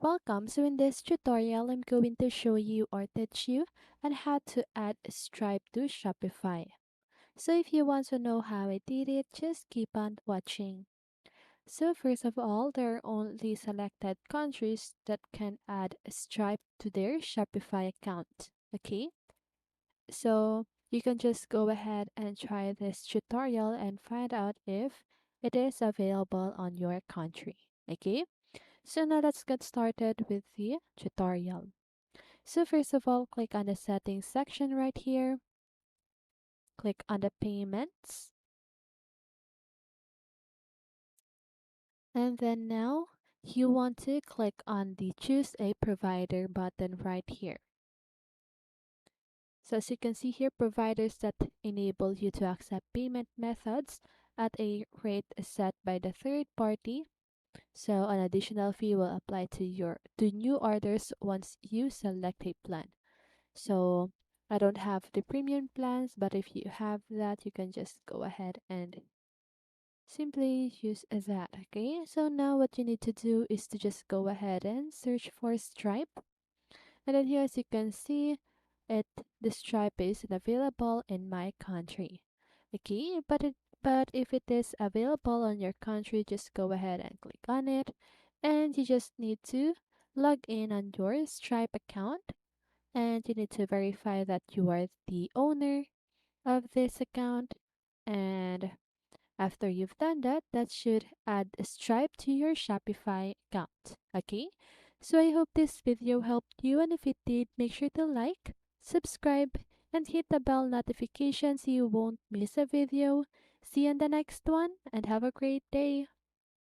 Welcome. So in this tutorial, I'm going to show you or teach you on how to add Stripe to Shopify. So if you want to know how I did it, just keep on watching. So first of all, there are only selected countries that can add Stripe to their Shopify account. Okay, so you can just go ahead and try this tutorial and find out if it is available on your country. Okay, so now let's get started with the tutorial. So first of all, click on the settings section right here. Click on the payments. And then now you want to click on the choose a provider button right here. So as you can see here, providers that enable you to accept payment methods at a rate set by the third party. So an additional fee will apply to new orders once you select a plan. So I don't have the premium plans, but if you have that, you can just go ahead and simply use that. Okay, so now what you need to do is to just go ahead and search for Stripe. And then here, as you can see, it the Stripe isn't available in my country. Okay, but if it is available on your country, just go ahead and click on it. And you just need to log in on your Stripe account, and you need to verify that you are the owner of this account. And after you've done that, that should add a Stripe to your Shopify account. Okay, so I hope this video helped you, and if it did, make sure to like, subscribe, and hit the bell notification so you won't miss a video. See you in the next one, and have a great day.